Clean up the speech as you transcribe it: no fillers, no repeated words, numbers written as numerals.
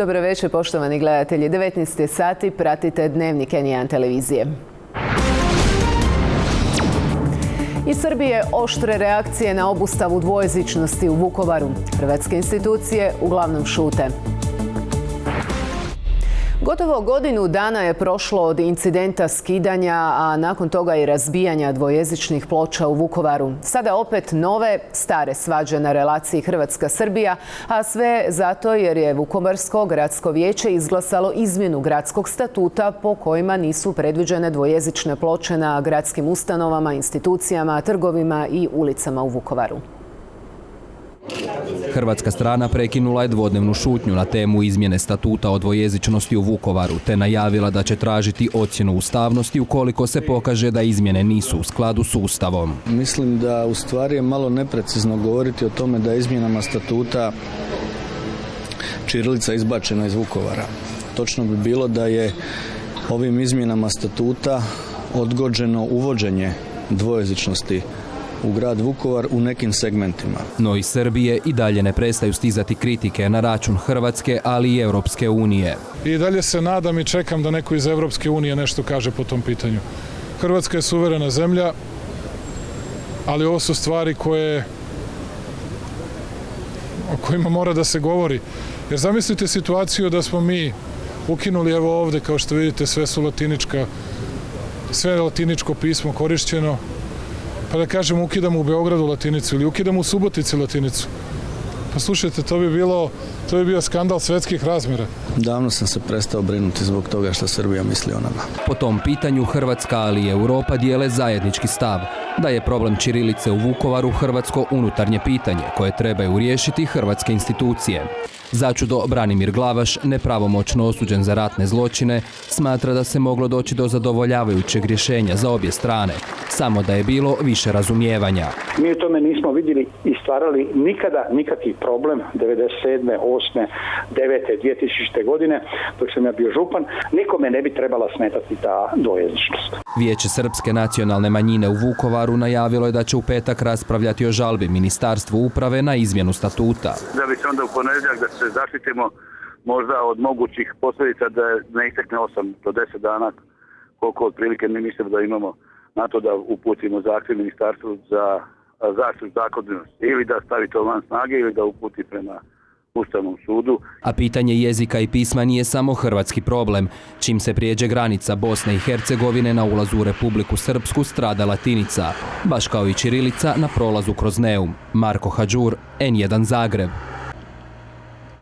Dobro večer, poštovani gledatelji. 19 sati, pratite Dnevnik N1 televizije. Iz Srbije oštre reakcije na obustavu dvojezičnosti u Vukovaru. Hrvatske institucije uglavnom šute. Gotovo godinu dana je prošlo od incidenta skidanja, a nakon toga i razbijanja dvojezičnih ploča u Vukovaru. Sada opet nove, stare svađe na relaciji Hrvatska-Srbija, a sve zato jer je Vukovarsko gradsko vijeće izglasalo izmjenu gradskog statuta po kojima nisu predviđene dvojezične ploče na gradskim ustanovama, institucijama, trgovima i ulicama u Vukovaru. Hrvatska strana prekinula je dvodnevnu šutnju na temu izmjene statuta o dvojezičnosti u Vukovaru, te najavila da će tražiti ocjenu ustavnosti ukoliko se pokaže da izmjene nisu u skladu s Ustavom. Mislim da u stvari je malo neprecizno govoriti o tome da je izmjenama statuta ćirilica izbačena iz Vukovara. Točno bi bilo da je ovim izmjenama statuta odgođeno uvođenje dvojezičnosti u grad Vukovar u nekim segmentima. No iz Srbije i dalje ne prestaju stizati kritike na račun Hrvatske, ali i Europske unije. I dalje se nadam i čekam da neko iz Europske unije nešto kaže po tom pitanju. Hrvatska je suverena zemlja, ali ovo su stvari o kojima mora da se govori. Jer zamislite situaciju da smo mi ukinuli, evo ovde, kao što vidite, sve latiničko pismo korišćeno, pa da kažemo ukidamo u Beogradu latinicu ili ukidamo u Subotici latinicu. Pa slušajte, to bi bio skandal svetskih razmjera. Davno sam se prestao brinuti zbog toga što Srbija misli o nama. Po tom pitanju Hrvatska, ali i Europa dijele zajednički stav da je problem ćirilice u Vukovaru hrvatsko unutarnje pitanje koje trebaju riješiti hrvatske institucije. Začudo, Branimir Glavaš, nepravomoćno osuđen za ratne zločine, smatra da se moglo doći do zadovoljavajućeg rješenja za obje strane, samo da je bilo više razumijevanja. Mi u tome nismo vidjeli i stvarali nikada nikakvi problem 97., 8., 9., 2000. godine, dok sam ja bio župan, nikome ne bi trebala smetati ta dvojezičnost. Vijeće srpske nacionalne manjine u Vukovaru najavilo je da će u petak raspravljati o žalbi Ministarstvu uprave na izmjenu statuta. Da bi se onda u ponedjeljak da se zaštitimo možda od mogućih posljedica da ne istekne 8 do 10 dana, koliko otprilike mi mislimo da imamo na to da uputimo zahtjev Ministarstvu za zaštitu zakonitosti ili da stavi to van snage ili da uputi prema Ustavnom sudu. A pitanje jezika i pisma nije samo hrvatski problem. Čim se prijeđe granica Bosne i Hercegovine na ulazu u Republiku Srpsku strada latinica, baš kao i ćirilica na prolazu kroz Neum. Marko Hadžur, N1 Zagreb.